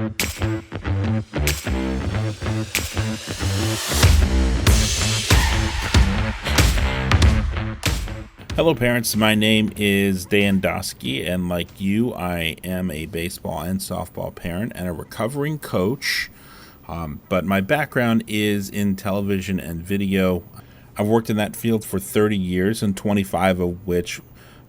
Hello parents, my name is Dan Dosky, and like you, I am a baseball and softball parent and a recovering coach, but my background is in television and video. I've worked in that field for 30 years, and 25 of which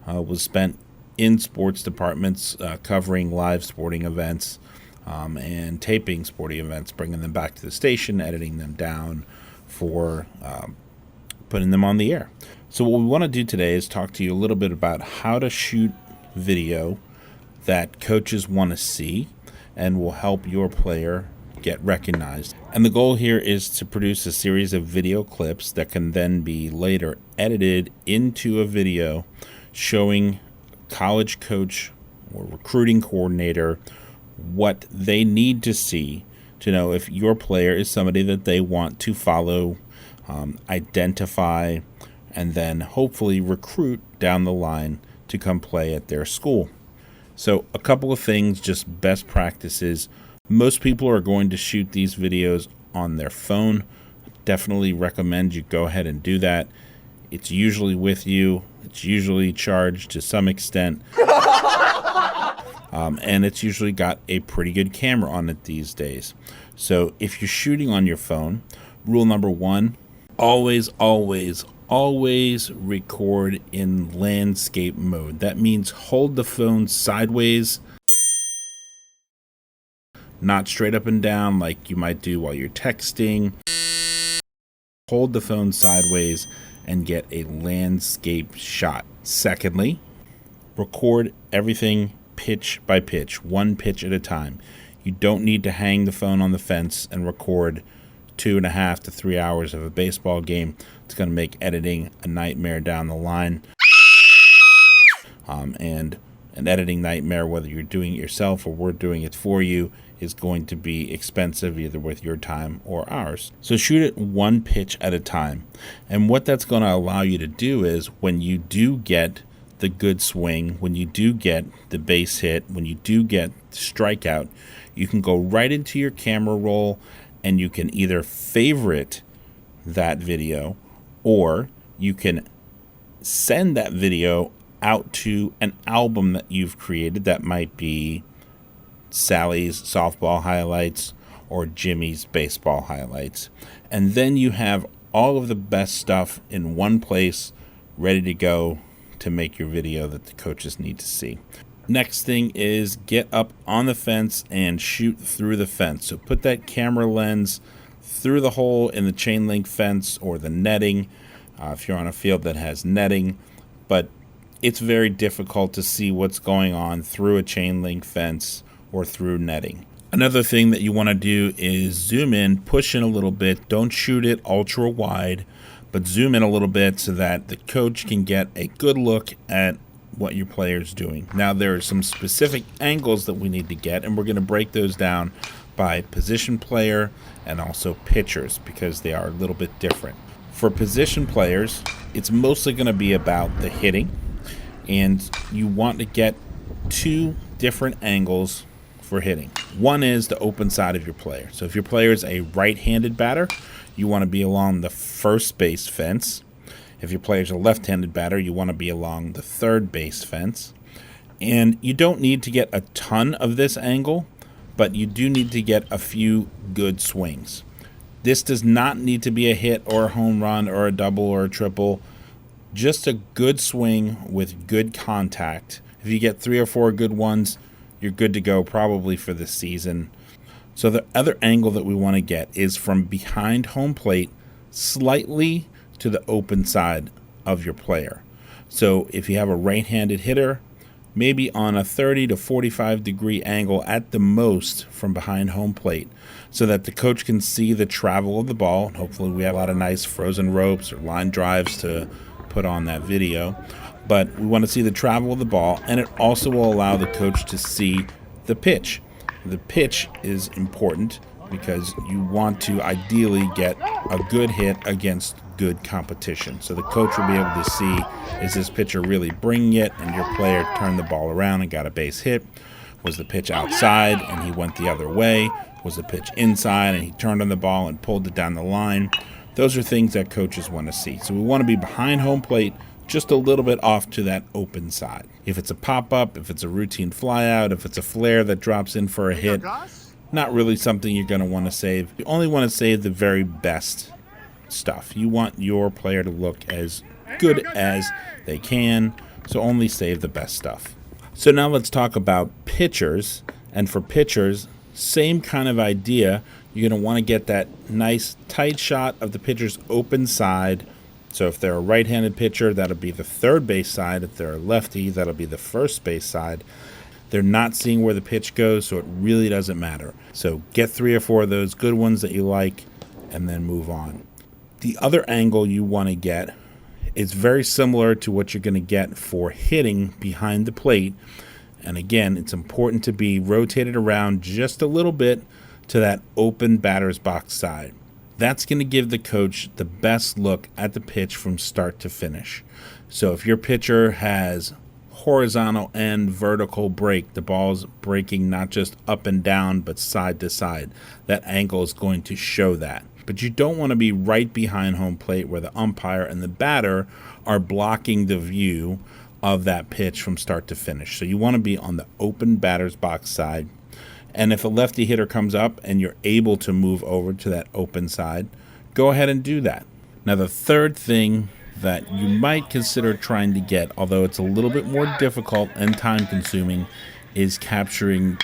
was spent in sports departments covering live sporting events and taping sporting events, bringing them back to the station, editing them down for putting them on the air. So what we want to do today is talk to you a little bit about how to shoot video that coaches want to see and will help your player get recognized. And the goal here is to produce a series of video clips that can then be later edited into a video showing college coach or recruiting coordinator what they need to see to know if your player is somebody that they want to follow, identify, and then hopefully recruit down the line to come play at their school. So a couple of things, just best practices. Most people are going to shoot these videos on their phone. Definitely recommend you go ahead and do that. It's usually with you. It's usually charged to some extent. And it's usually got a pretty good camera on it these days. So if you're shooting on your phone, rule number one, always record in landscape mode. That means hold the phone sideways, not straight up and down like you might do while you're texting. Hold the phone sideways and get a landscape shot. Secondly, record everything pitch by pitch, one pitch at a time. You don't need to hang the phone on the fence and record 2.5 to 3 hours of a baseball game. It's going to make editing a nightmare down the line. And an editing nightmare, whether you're doing it yourself or we're doing it for you, is going to be expensive either with your time or ours. So shoot it one pitch at a time. And what that's going to allow you to do is when you do get the good swing, when you do get the base hit, when you do get the strikeout, you can go right into your camera roll and you can either favorite that video or you can send that video out to an album that you've created that might be Sally's softball highlights or Jimmy's baseball highlights. And then you have all of the best stuff in one place ready to go to make your video that the coaches need to see. Next thing is get up on the fence and shoot through the fence. So put that camera lens through the hole in the chain link fence or the netting if you're on a field that has netting. But it's very difficult to see what's going on through a chain link fence or through netting. Another thing that you want to do is zoom in, push in a little bit. Don't shoot it ultra wide, but zoom in a little bit so that the coach can get a good look at what your player's doing. Now there are some specific angles that we need to get, and we're going to break those down by position player and also pitchers because they are a little bit different. For position players, it's mostly going to be about the hitting, and you want to get two different angles for hitting. One is the open side of your player. So if your player is a right-handed batter, you want to be along the first base fence. If your player's a left-handed batter, you want to be along the third base fence. And you don't need to get a ton of this angle, but you do need to get a few good swings. This does not need to be a hit or a home run or a double or a triple. Just a good swing with good contact. If you get 3 or 4 good ones, you're good to go probably for the season. So the other angle that we want to get is from behind home plate slightly to the open side of your player. So if you have a right-handed hitter, maybe on a 30 to 45 degree angle at the most from behind home plate so that the coach can see the travel of the ball. Hopefully we have a lot of nice frozen ropes or line drives to put on that video. But we want to see the travel of the ball, and it also will allow the coach to see the pitch. The pitch is important because you want to ideally get a good hit against good competition. So the coach will be able to see, is this pitcher really bringing it, and your player turned the ball around and got a base hit, Was the pitch outside and he went the other way? Was the pitch inside and he turned on the ball and pulled it down the line? Those are things that coaches want to see. So we want to be behind home plate, just a little bit off to that open side. If it's a pop-up, if it's a routine flyout, if it's a flare that drops in for a hit, not really something you're going to want to save. You only want to save the very best stuff. You want your player to look as good as they can, so only save the best stuff. So now let's talk about pitchers. And for pitchers, same kind of idea. You're going to want to get that nice tight shot of the pitcher's open side. So if they're a right-handed pitcher, that'll be the third base side. If they're a lefty, that'll be the first base side. They're not seeing where the pitch goes, so it really doesn't matter. So get 3 or 4 of those good ones that you like, and then move on. The other angle you want to get is very similar to what you're going to get for hitting behind the plate. And again, it's important to be rotated around just a little bit to that open batter's box side. That's going to give the coach the best look at the pitch from start to finish. So if your pitcher has horizontal and vertical break, the ball's breaking not just up and down but side to side, that angle is going to show that. But you don't want to be right behind home plate where the umpire and the batter are blocking the view of that pitch from start to finish. So you want to be on the open batter's box side. And if a lefty hitter comes up and you're able to move over to that open side, go ahead and do that. Now the third thing that you might consider trying to get, although it's a little bit more difficult and time consuming, is capturing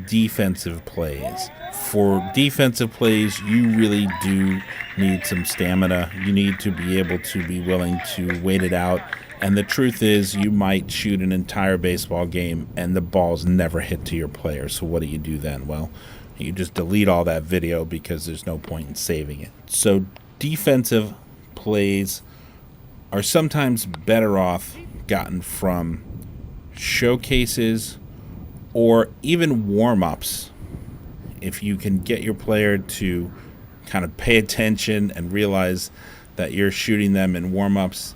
defensive plays. For defensive plays, you really do need some stamina. You need to be able to be willing to wait it out. And the truth is, you might shoot an entire baseball game and the balls never hit to your player. So what do you do then? Well, you just delete all that video because there's no point in saving it. So defensive plays are sometimes better off gotten from showcases or even warm-ups. If you can get your player to kind of pay attention and realize that you're shooting them in warm-ups,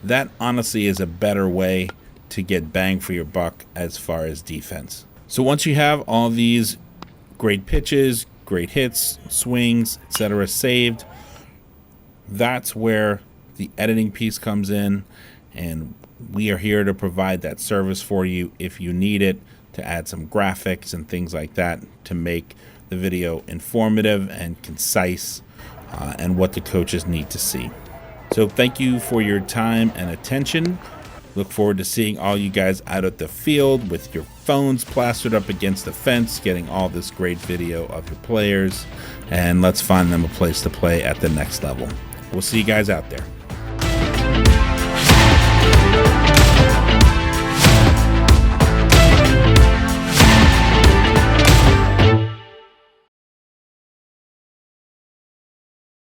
that honestly is a better way to get bang for your buck as far as defense. So once you have all these great pitches, great hits, swings, etc. saved, that's where the editing piece comes in, and we are here to provide that service for you if you need it, to add some graphics and things like that to make the video informative and concise and what the coaches need to see. So thank you for your time and attention. Look forward to seeing all you guys out at the field with your phones plastered up against the fence, getting all this great video of your players, and let's find them a place to play at the next level. We'll see you guys out there.